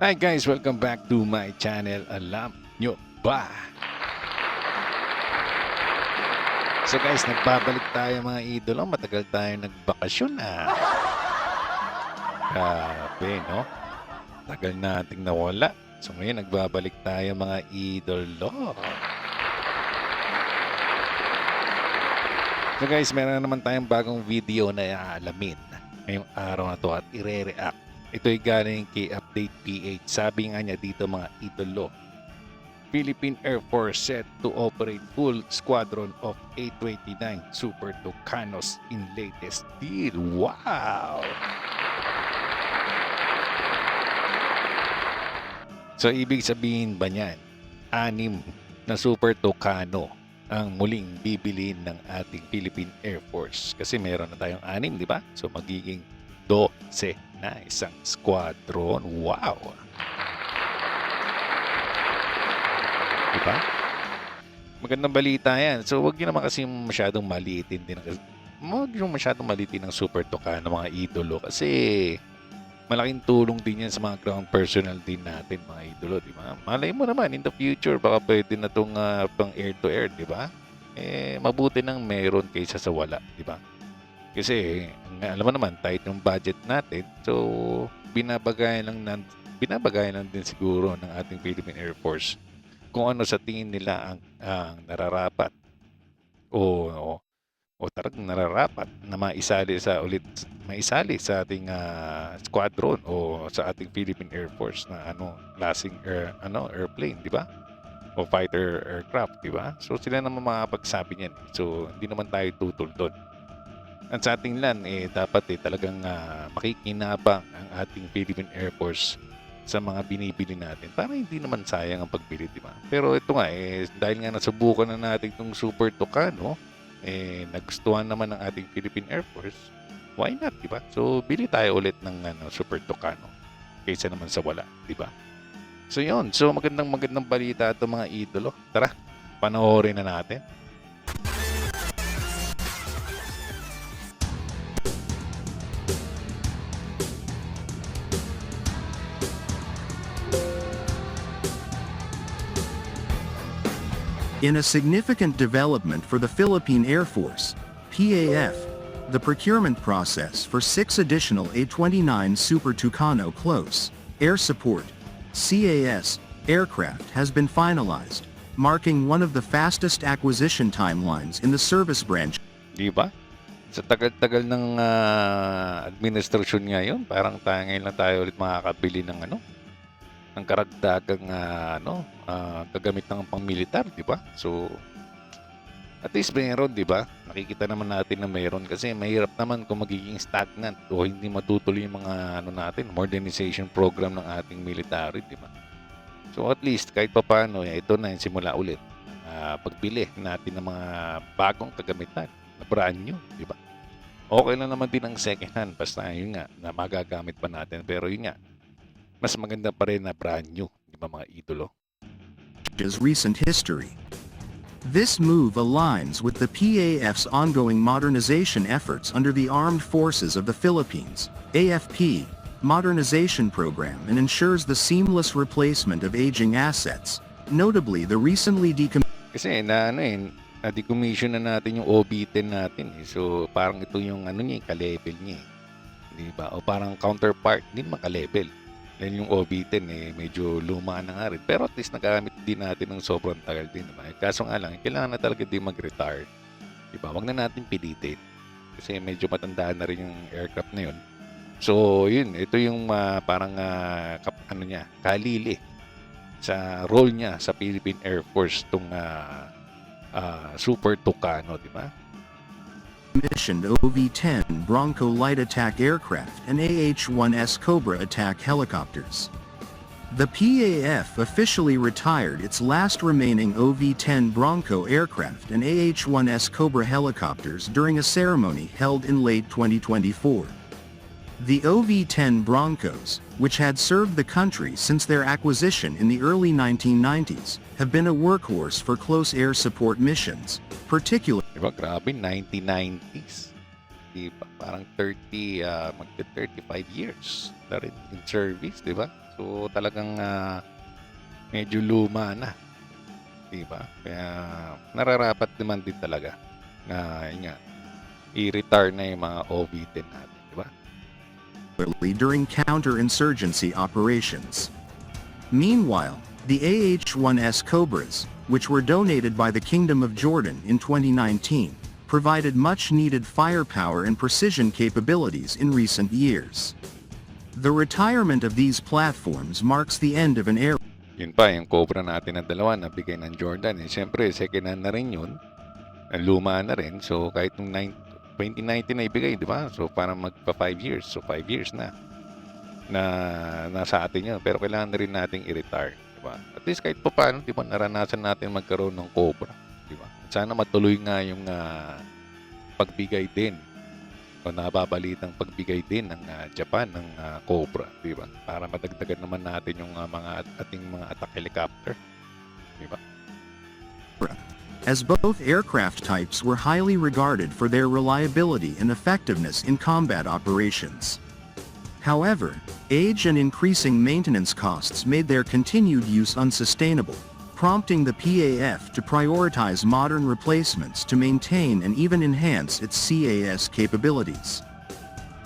Hi guys, welcome back to my channel. Alam nyo ba? So guys, nagbabalik tayo mga idolo. Matagal tayo nagbakasyon Grabe, no? Tagal nating nawala. So ngayon, nagbabalik tayo mga idolo. So guys, meron na naman tayong bagong video na iaalamin ngayong araw na to at ire-react. Ito'y galing kay Update PH. Sabi nga niya dito mga idolo, Philippine Air Force set to operate full squadron of A-29 Super Tucanos in latest deal. Wow! So ibig sabihin ba niyan, 6 na Super Tucano ang muling bibilin ng ating Philippine Air Force? Kasi meron na tayong 6, di ba? So magiging 12 na isang squadron. Wow! Diba? Magandang balita yan. So, wag nyo naman kasi masyadong maliitin din. Wag nyo masyadong maliitin ng Super Tucano mga idolo. Kasi malaking tulong din yan sa mga ground personnel din natin mga idolo. Diba? Malay mo naman, in the future, baka pwede na itong pang air-to-air. Diba? Mabuti nang meron kaysa sa wala. Diba? Kasi, alam mo naman, tight yung budget natin. So, binabagayan lang din siguro ng ating Philippine Air Force kung ano sa tingin nila ang nararapat o talagang nararapat na maisali sa ating squadron o sa ating Philippine Air Force na klaseng airplane, di ba? O fighter aircraft, di ba? So sila naman makapagsabi niyan. So hindi naman tayo tutol doon. At sa ating land, dapat talagang makikinabang ang ating Philippine Air Force sa mga binibili natin para hindi naman sayang ang pagbili, di ba? Pero ito nga, dahil nga nasubukan na natin itong Super Tucano, nagustuhan naman ng ating Philippine Air Force, why not, di ba? So, bili tayo ulit ng Super Tucano kaysa naman sa wala, di ba? So, yun. So, magandang balita ito mga idolo. Tara, panoorin na natin. In a significant development for the Philippine Air Force, PAF, the procurement process for 6 additional A-29 Super Tucano Close Air Support CAS aircraft has been finalized, marking one of the fastest acquisition timelines in the service branch. Di ba? Sa tagal-tagal ng administrasyon ngayon, parang ngayon lang tayo ulit makakabili ng ng karagdagang gagamit ng pang-militar, di ba? So, at least meron, di ba? Nakikita naman natin na meron kasi mahirap naman kung magiging stagnant o hindi matutuloy yung mga modernization program ng ating military, di ba? So, at least kahit pa paano, ito na yung simula ulit. Pagbili natin ng mga bagong kagamitan na brand new, di ba? Okay lang naman din ang second hand, basta yun nga, na magagamit pa natin. Pero yun nga, mas maganda pa rin na brand new, di ba mga idolo? Recent history. This move aligns with the PAF's ongoing modernization efforts under the Armed Forces of the Philippines, AFP, modernization program and ensures the seamless replacement of aging assets, notably the recently Kasi na-decommission na natin yung OB-10 natin. So parang ito yung ka-level niya. Di ba? O parang counterpart, hindi naman ka-level. Dahil yung OB-10 medyo luma na nga rin. Pero at least nagamit din natin ng sobrang tagal din. Diba? Kaso nga lang, kailangan na talaga din mag-retire. Diba? Huwag na natin pilitin. Kasi medyo matandaan na rin yung aircraft na yun. So, yun. Ito yung parang kalili sa role niya sa Philippine Air Force itong Super Tucano, diba? commissioned OV-10 Bronco light attack aircraft and AH-1S Cobra attack helicopters. The PAF officially retired its last remaining OV-10 Bronco aircraft and AH-1S Cobra helicopters during a ceremony held in late 2024. The OV-10 Broncos, which had served the country since their acquisition in the early 1990s, have been a workhorse for close air support missions, particularly. Diba, grabe, 1990s. Diba, parang 35 years na rin in service, diba? So talagang medyo luma na, 'di ba? Kaya nararapat naman din talaga na yun nga, i-retire na yung mga OV-10 natin, 'di ba? during counterinsurgency operations. Meanwhile, the AH-1S Cobras, which were donated by the Kingdom of Jordan in 2019, provided much-needed firepower and precision capabilities in recent years. The retirement of these platforms marks the end of an era. Yun pa, yung Cobra natin na dalawa na bigay ng Jordan. Eh, siyempre, second hand na rin yun. Luma na rin. So, kahit nung 2019 na ibigay, di ba? So, parang magpa 5 years. So, 5 years na nasa atin yun. Pero kailangan na rin nating i-retire. Di ba? At least kahit pa paano, di ba, naranasan natin magkaroon ng Cobra. Di ba? Sana matuloy nga yung pagbigay din o nababalitang pagbigay din ng Japan ng Cobra, di ba? Para madagdagan naman natin yung ating mga attack helicopter, di ba? As both aircraft types were highly regarded for their reliability and effectiveness in combat operations. However, age and increasing maintenance costs made their continued use unsustainable, prompting the PAF to prioritize modern replacements to maintain and even enhance its CAS capabilities.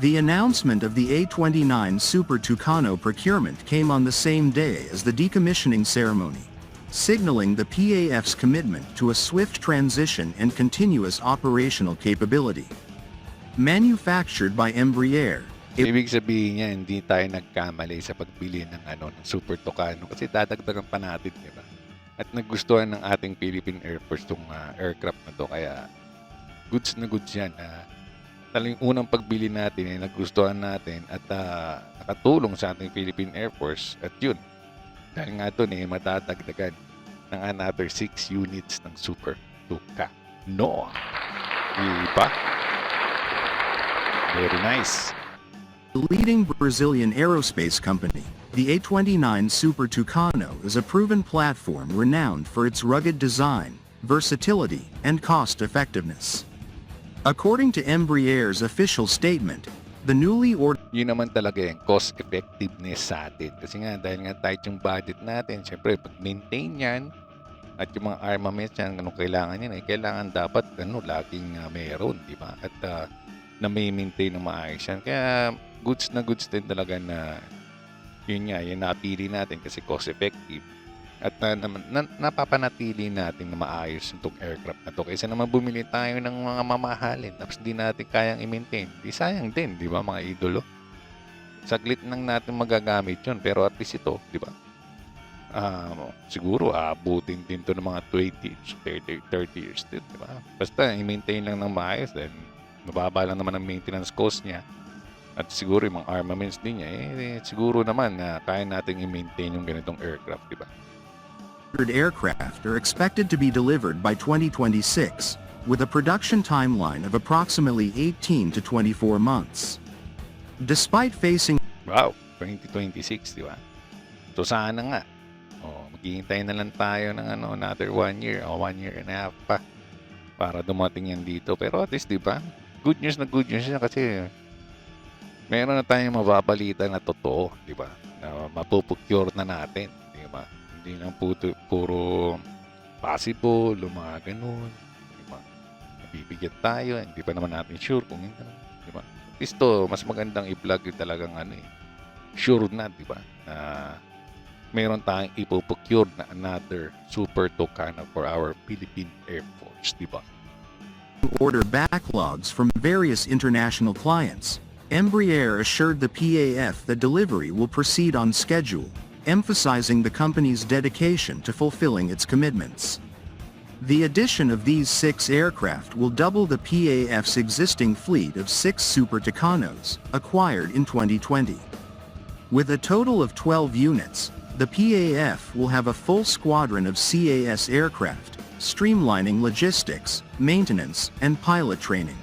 The announcement of the A-29 Super Tucano procurement came on the same day as the decommissioning ceremony, signaling the PAF's commitment to a swift transition and continuous operational capability. Manufactured by Embraer, Ibig sabihin niya, hindi tayo nagkamali sa pagbili ng ng Super Tucano kasi dadagdagan pa natin, di ba? At nagustuhan ng ating Philippine Air Force itong aircraft na to, kaya goods na goods yan. Talagang unang pagbili natin ay nagustuhan natin at nakatulong sa ating Philippine Air Force. At yun, dahil nga doon matadagdagan ng another 6 units ng Super Tucano. Diba? Very nice. the leading Brazilian aerospace company, the A-29 Super Tucano is a proven platform renowned for its rugged design, versatility, and cost-effectiveness. According to Embraer's official statement, the newly ordered Yun naman talaga yung cost effectiveness sa atin. Kasi nga, dahil nga tight yung budget natin, syempre, pag-maintain yan, at yung mga armaments yan, anong kailangan yan, kailangan dapat, laging meron, di ba? At na may maintain na maayos yan. Kaya, goods na goods din talaga na, yun nga, yung napili natin kasi cost effective. At napapanatili natin na maayos itong aircraft na to. Kaysa naman bumili tayo ng mga mamahalin tapos di natin kayang i-maintain. Di sayang din, di ba mga idolo? Saglit lang natin magagamit yun. Pero at least ito, di ba? Siguro abutin din to ng mga 20, 30 years din, di ba? Basta i-maintain lang ng maayos, then mababa lang naman ang maintenance cost niya. At siguro yung mga armaments din niya, siguro naman na kaya natin i-maintain yung ganitong aircraft, di ba? aircraft are expected to be delivered by 2026, with a production timeline of approximately 18 to 24 months. Despite facing Wow, 2026, di ba? So sana nga. Maghihintay na lang tayo ng another 1 year o 1 year and a half pa para dumating yan dito. Pero at least, di ba? Good news na kasi meron na tayong mababalita na totoo, di ba? Na mapuprocure na natin, di ba? Hindi lang puro possible, mga ganun, di ba? Nabibigyan tayo, hindi pa naman natin sure kung hindi, di ba? At least to, mas magandang i-plug yung talagang sure na, di ba? Na meron tayong ipoprocure na another Super Tucano for our Philippine Air Force, di ba? order backlogs from various international clients, Embraer assured the PAF that delivery will proceed on schedule, emphasizing the company's dedication to fulfilling its commitments. The addition of these 6 aircraft will double the PAF's existing fleet of 6 Super Tucanos, acquired in 2020. With a total of 12 units, the PAF will have a full squadron of CAS aircraft, streamlining logistics, maintenance, and pilot training.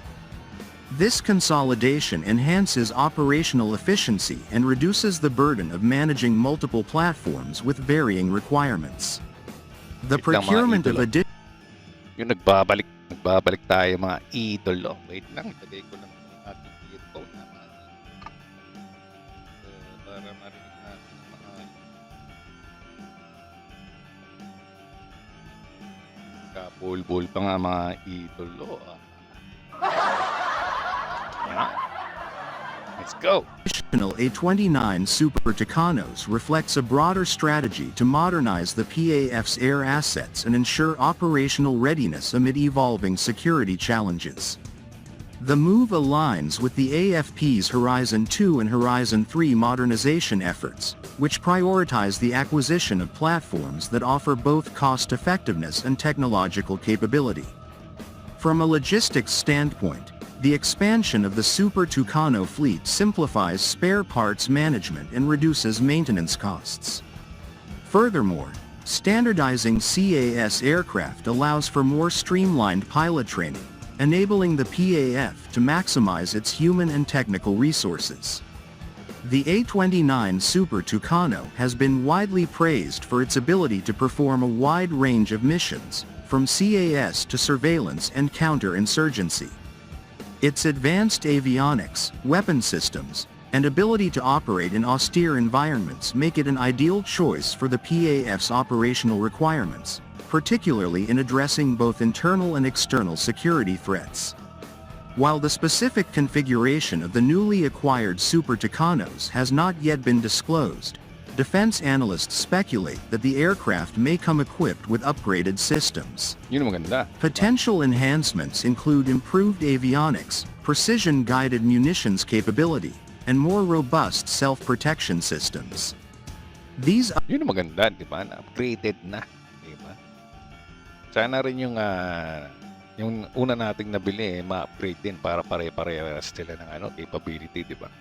This consolidation enhances operational efficiency and reduces the burden of managing multiple platforms with varying requirements. The Wait lang, mga procurement of idolo. additional Yung nagbabalik tayo mga idolo. Wait lang, itagay ko lang yung ating earphone na mga para marinig natin yung mga Bol-bol pa nga mga idolo. Yeah. Let's go. Additional A-29 Super Tucanos reflects a broader strategy to modernize the PAF's air assets and ensure operational readiness amid evolving security challenges. The move aligns with the AFP's Horizon 2 and Horizon 3 modernization efforts, which prioritize the acquisition of platforms that offer both cost-effectiveness and technological capability. From a logistics standpoint, the expansion of the Super Tucano fleet simplifies spare parts management and reduces maintenance costs. Furthermore, standardizing CAS aircraft allows for more streamlined pilot training, enabling the PAF to maximize its human and technical resources. The A-29 Super Tucano has been widely praised for its ability to perform a wide range of missions, from CAS to surveillance and counterinsurgency. Its advanced avionics, weapon systems, and ability to operate in austere environments make it an ideal choice for the PAF's operational requirements, particularly in addressing both internal and external security threats. While the specific configuration of the newly acquired Super Tucanos has not yet been disclosed, defense analysts speculate that the aircraft may come equipped with upgraded systems. Yun ang maganda. Potential enhancements include improved avionics, precision-guided munitions capability, and more robust self-protection systems. These Yun ang maganda, di ba? Na-upgraded na, di ba? Sana rin yung una nating nabili, ma-upgrade din para pare-parehas sila ng capability, di ba?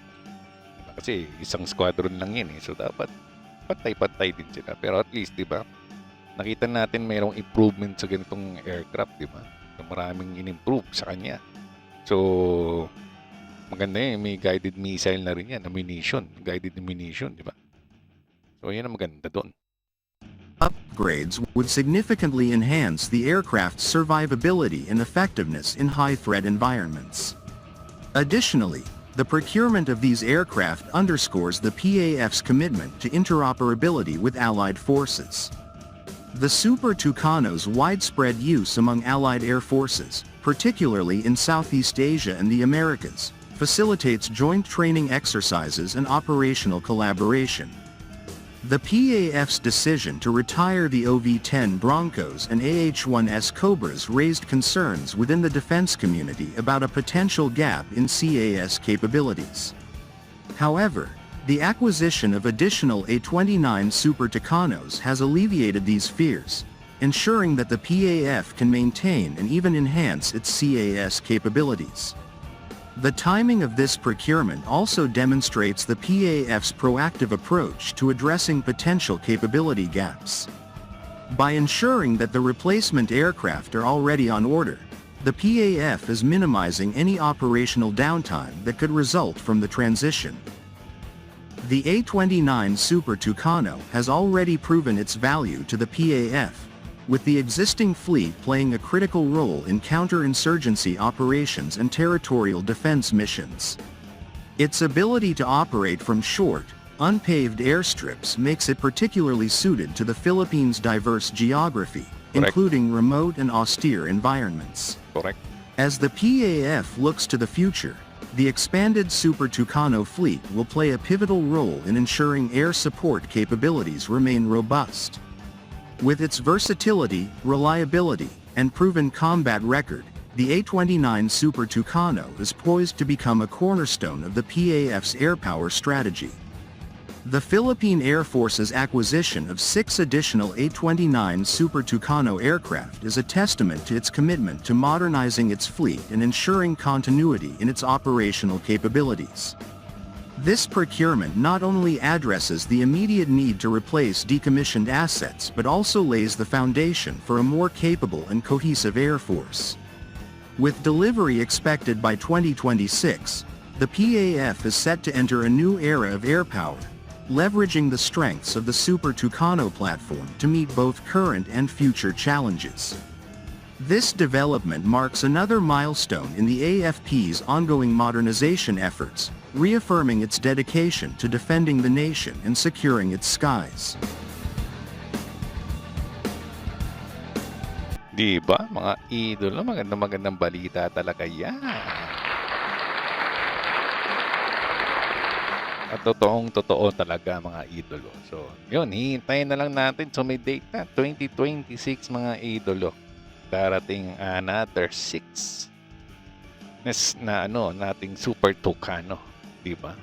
Kasi isang squadron lang yun eh. So dapat pantay-pantay din sila. Pero at least, di ba? Nakita natin mayroong improvement sa ganitong aircraft, di ba? So, maraming in-improve sa kanya. So, maganda yun. May guided missile na rin yan. Ammunition. Guided ammunition, di ba? So, yun ang maganda doon. upgrades would significantly enhance the aircraft's survivability and effectiveness in high-threat environments. Additionally, the procurement of these aircraft underscores the PAF's commitment to interoperability with Allied forces. The Super Tucano's widespread use among Allied air forces, particularly in Southeast Asia and the Americas, facilitates joint training exercises and operational collaboration. The PAF's decision to retire the OV-10 Broncos and AH-1S Cobras raised concerns within the defense community about a potential gap in CAS capabilities. However, the acquisition of additional A-29 Super Tucanos has alleviated these fears, ensuring that the PAF can maintain and even enhance its CAS capabilities. The timing of this procurement also demonstrates the PAF's proactive approach to addressing potential capability gaps. By ensuring that the replacement aircraft are already on order, the PAF is minimizing any operational downtime that could result from the transition. The A-29 Super Tucano has already proven its value to the PAF, with the existing fleet playing a critical role in counterinsurgency operations and territorial defense missions. Its ability to operate from short, unpaved airstrips makes it particularly suited to the Philippines' diverse geography, Correct. including remote and austere environments. Correct. As the PAF looks to the future, the expanded Super Tucano fleet will play a pivotal role in ensuring air support capabilities remain robust. With its versatility, reliability, and proven combat record, the A-29 Super Tucano is poised to become a cornerstone of the PAF's air power strategy. The Philippine Air Force's acquisition of 6 additional A-29 Super Tucano aircraft is a testament to its commitment to modernizing its fleet and ensuring continuity in its operational capabilities. This procurement not only addresses the immediate need to replace decommissioned assets but also lays the foundation for a more capable and cohesive Air Force. With delivery expected by 2026, the PAF is set to enter a new era of air power, leveraging the strengths of the Super Tucano platform to meet both current and future challenges. This development marks another milestone in the AFP's ongoing modernization efforts, reaffirming its dedication to defending the nation and securing its skies. Di ba? Mga idolo, magandang balita talaga yan. At totoo talaga mga idolo. So, yun, hihintayin na lang natin. So, may date na, 2026 mga idolo. Darating another 6 na nating Super Tucano. Di ba?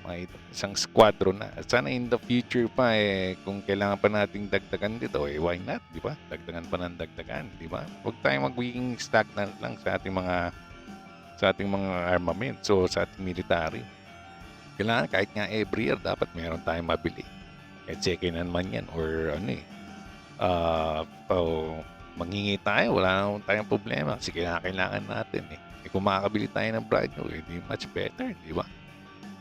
Isang squadron na. Sana in the future pa kung kailangan pa nating dagdagan dito why not, di ba? Dagdagan pa ng dagdagan, di ba? Huwag tayong magiging stagnant lang sa ating mga armament, so sa ating military. Kailangan kahit nga every year dapat meron tayong mabili. Second hand man yan or manghingi tayo, wala naman tayong problema kasi kailangan natin kung makakabili tayo ng brand new, di much better, di ba?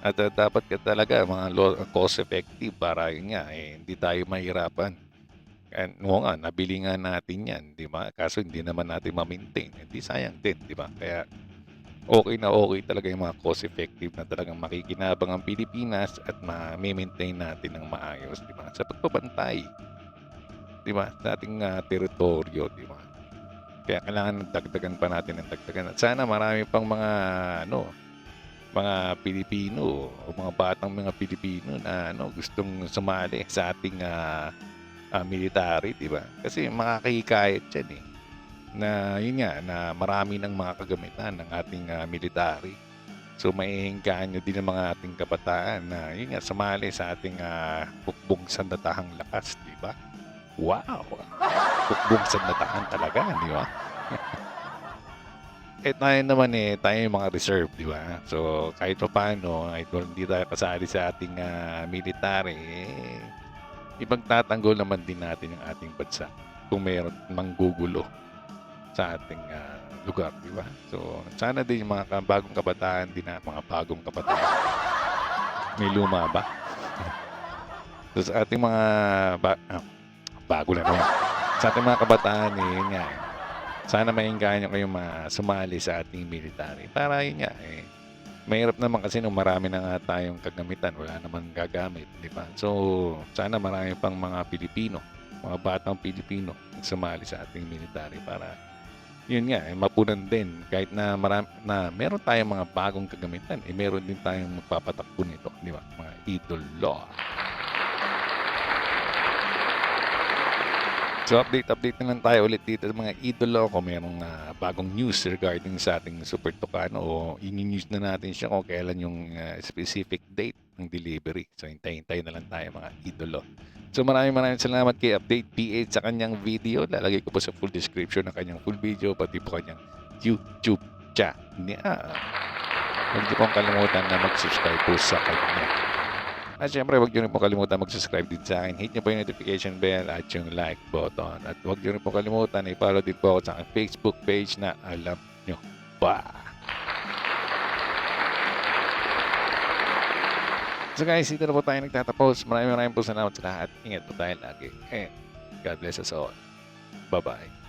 At dapat ka talaga mga cost effective para yun nga hindi tayo mahirapan. Oo nga, nabili nga natin yan, di ba? Kaso hindi naman natin ma-maintain. Hindi sayang din, di ba? Kaya okay talaga yung mga cost effective na talagang makikinabang ang Pilipinas at ma-maintain natin ng maayos, di ba? Sa pagpapantay, di ba? Sa ating teritoryo, di ba? Kaya kailangan dagdagan pa natin ng dagdagan. At sana marami pang mga Pilipino o mga batang mga Pilipino na gustong sumali sa ating military, di ba? Kasi makakahikayat yan na yun nga, na marami ng mga kagamitan ng ating military. So maiengganyo din ng mga ating kabataan na yun nga, sumali sa ating bukbong sandatahang lakas, di ba? Wow! Bukbong sandatahan talaga, di ba? Tayo naman tayo yung mga reserve, di ba? So, kahit pa paano, kung hindi tayo kasali sa ating military, ipagtatanggol naman din natin ang ating bansa kung mayroon manggugulo sa ating lugar, di ba? So, sana din yung mga bagong kabataan din mga bagong kabataan. May luma ba? So, sa ating mga bago na naman. Sa ating mga kabataan, yun nga sana maingganyo kayong sumali sa ating military. Para yun nga mahirap naman kasi nung marami na nga tayong kagamitan, wala naman gagamit, di ba? So, sana marami pang mga Pilipino, mga batang Pilipino sumali sa ating military para yun nga, mapunan din kahit na meron tayong mga bagong kagamitan, meron din tayong magpapatakbo nito, di ba? Mga idolo. So update na lang tayo ulit dito sa mga idolo kung mayroong bagong news regarding sa ating Super Tucano o i-news na natin siya kung kailan yung specific date ng delivery. So hintay na lang tayo mga idolo. So maraming salamat kay Update PH sa kanyang video. Lalagay ko po sa full description ng kanyang full video pati po kanyang YouTube channel. Huwag niyo pong kalimutan na mag-subscribe po sa kanya. At syempre, huwag niyo rin po kalimutan mag-subscribe din sa akin. Hit niyo po yung notification bell at yung like button. At huwag niyo rin po kalimutan, i-follow din po ako sa aking Facebook page na Alam Nyo Ba. So guys, dito na po tayo nagtatapos. Maraming po salamat sa lahat. Ingat po tayo lagi. And God bless us all. Bye-bye.